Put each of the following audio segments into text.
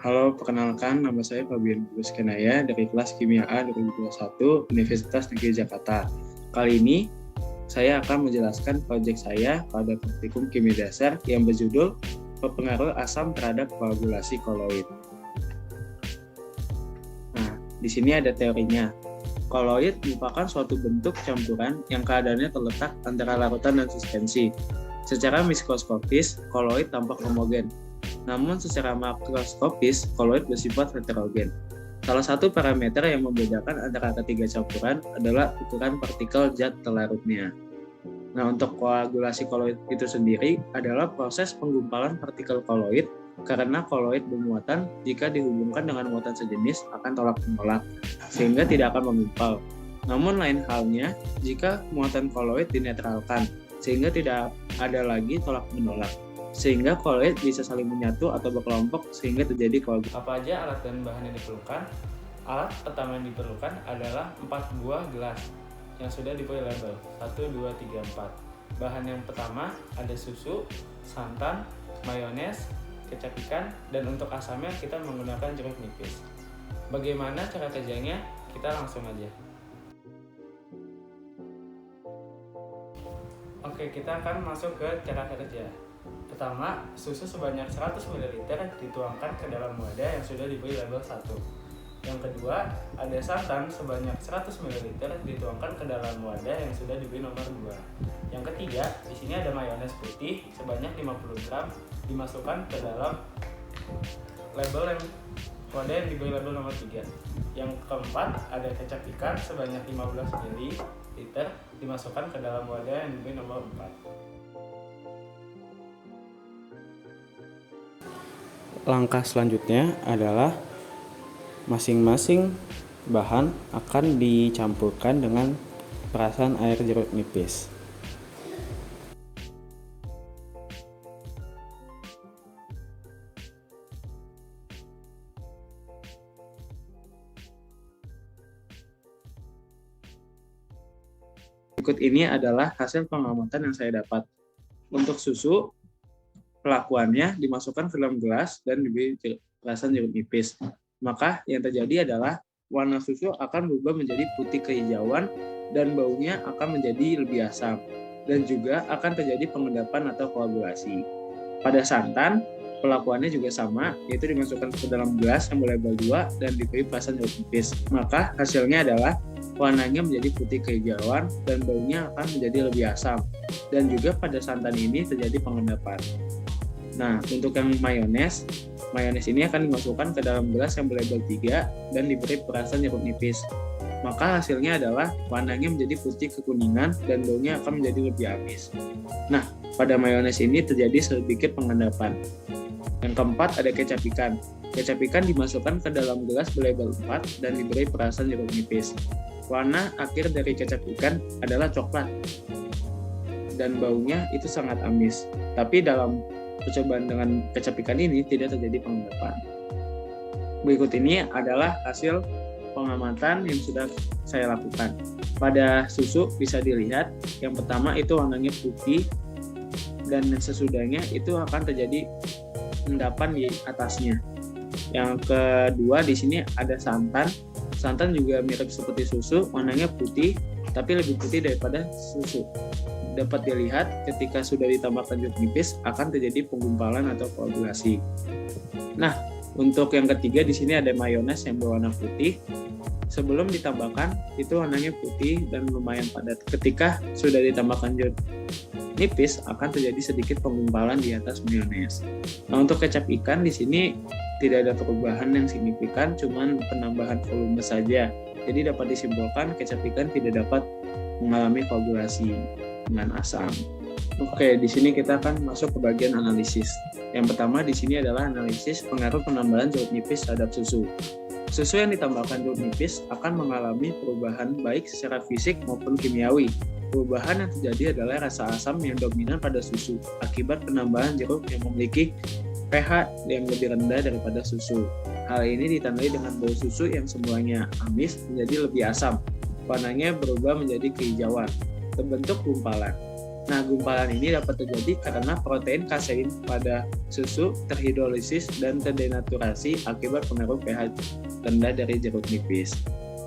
Halo, perkenalkan nama saya Fabian Kenaya dari kelas Kimia A 2021 Universitas Negeri Jakarta. Kali ini saya akan menjelaskan proyek saya pada praktikum kimia dasar yang berjudul Pengaruh asam terhadap koagulasi koloid. Nah, di sini ada teorinya. Koloid merupakan suatu bentuk campuran yang keadaannya terletak antara larutan dan suspensi. Secara mikroskopis, koloid tampak homogen. Namun secara makroskopis, koloid bersifat heterogen. Salah satu parameter yang membedakan antara ketiga campuran adalah ukuran partikel zat terlarutnya. Nah, untuk koagulasi koloid itu sendiri adalah proses penggumpalan partikel koloid karena koloid bermuatan jika dihubungkan dengan muatan sejenis akan tolak-menolak, sehingga tidak akan menggumpal. Namun lain halnya jika muatan koloid dinetralkan, sehingga tidak ada lagi tolak-menolak, sehingga koloid bisa saling menyatu atau berkelompok sehingga terjadi koagulasi. Apa aja alat dan bahan yang diperlukan? Alat pertama yang diperlukan adalah 4 buah gelas yang sudah diberi label 1, 2, 3, 4. Bahan yang pertama ada susu, santan, mayones, kecap ikan, dan untuk asamnya kita menggunakan jeruk nipis. Bagaimana cara kerjanya? Kita langsung aja. Oke, kita akan masuk ke cara kerja. Pertama, susu sebanyak 100 ml dituangkan ke dalam wadah yang sudah diberi label 1. Yang kedua, ada santan sebanyak 100 ml dituangkan ke dalam wadah yang sudah diberi nomor 2. Yang ketiga, di sini ada mayones putih sebanyak 50 gram dimasukkan ke dalam wadah yang diberi label nomor 3. Yang keempat, ada kecap ikan sebanyak 15 ml dimasukkan ke dalam wadah yang diberi nomor 4. Langkah selanjutnya adalah masing-masing bahan akan dicampurkan dengan perasan air jeruk nipis. Berikut ini adalah hasil pengamatan yang saya dapat. Untuk susu, pelakuannya dimasukkan ke dalam gelas dan diberi perasan jeruk nipis. Maka yang terjadi adalah warna susu akan berubah menjadi putih kehijauan dan baunya akan menjadi lebih asam. Dan juga akan terjadi pengendapan atau koagulasi. Pada santan, pelakuannya juga sama, yaitu dimasukkan ke dalam gelas yang berlabel 2 dan diberi perasan jeruk nipis. Maka hasilnya adalah warnanya menjadi putih kehijauan dan baunya akan menjadi lebih asam. Dan juga pada santan ini terjadi pengendapan. Nah, untuk yang mayones ini akan dimasukkan ke dalam gelas yang berlabel 3 dan diberi perasan jeruk nipis. Maka hasilnya adalah warnanya menjadi putih kekuningan dan baunya akan menjadi lebih amis. Nah, pada mayones ini terjadi sedikit pengendapan. Yang keempat ada kecap ikan. Kecap ikan dimasukkan ke dalam gelas berlabel 4 dan diberi perasan jeruk nipis. Warna akhir dari kecap ikan adalah coklat dan baunya itu sangat amis. Tapi dalam percobaan dengan kecap ikan ini tidak terjadi pengendapan. Berikut ini adalah hasil pengamatan yang sudah saya lakukan. Pada susu bisa dilihat, yang pertama itu warnanya putih dan sesudahnya itu akan terjadi endapan di atasnya. Yang kedua di sini ada santan. Santan juga mirip seperti susu, warnanya putih tapi lebih putih daripada susu. Dapat dilihat ketika sudah ditambahkan jeruk nipis akan terjadi penggumpalan atau koagulasi. Nah, untuk yang ketiga di sini ada mayones yang berwarna putih. Sebelum ditambahkan itu warnanya putih dan lumayan padat. Ketika sudah ditambahkan jeruk nipis akan terjadi sedikit penggumpalan di atas mayones. Nah, untuk kecap ikan di sini tidak ada perubahan yang signifikan, cuman penambahan volume saja. Jadi dapat disimpulkan kecap ikan tidak dapat mengalami koagulasi dengan asam. Oke, di sini kita akan masuk ke bagian analisis. Yang pertama di sini adalah analisis pengaruh penambahan jeruk nipis terhadap susu. Susu yang ditambahkan jeruk nipis akan mengalami perubahan baik secara fisik maupun kimiawi. Perubahan yang terjadi adalah rasa asam yang dominan pada susu akibat penambahan jeruk yang memiliki pH yang lebih rendah daripada susu. Hal ini ditandai dengan bau susu yang semulanya amis menjadi lebih asam. Warnanya berubah menjadi kehijauan, terbentuk gumpalan. Nah, gumpalan ini dapat terjadi karena protein kasein pada susu terhidrolisis dan terdenaturasi akibat pengaruh pH rendah dari jeruk nipis.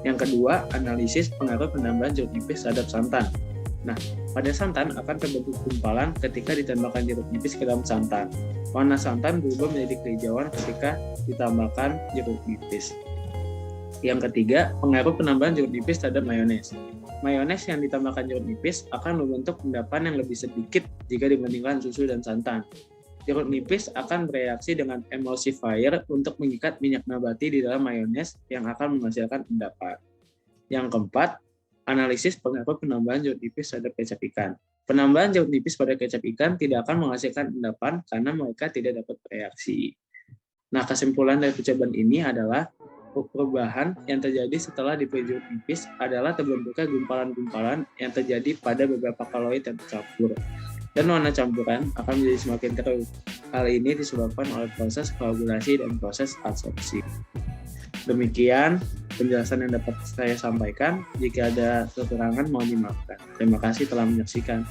Yang kedua, analisis pengaruh penambahan jeruk nipis terhadap santan. Nah, pada santan akan terbentuk gumpalan ketika ditambahkan jeruk nipis ke dalam santan. Warna santan berubah menjadi kehijauan ketika ditambahkan jeruk nipis. Yang ketiga, pengaruh penambahan jeruk nipis terhadap mayones. Mayones yang ditambahkan jeruk nipis akan membentuk endapan yang lebih sedikit jika dibandingkan susu dan santan. Jeruk nipis akan bereaksi dengan emulsifier untuk mengikat minyak nabati di dalam mayones yang akan menghasilkan endapan. Yang keempat, analisis pengaruh penambahan jeruk nipis terhadap kecap ikan. Penambahan jeruk nipis pada kecap ikan tidak akan menghasilkan endapan karena mereka tidak dapat bereaksi. Nah, kesimpulan dari percobaan ini adalah perubahan yang terjadi setelah diberi jeruk nipis adalah terbentuknya gumpalan-gumpalan yang terjadi pada beberapa kaloid yang tercampur. Dan warna campuran akan menjadi semakin terang. Hal ini disebabkan oleh proses koagulasi dan proses adsorpsi. Demikian penjelasan yang dapat saya sampaikan. Jika ada kekurangan mohon dimaafkan. Terima kasih telah menyaksikan.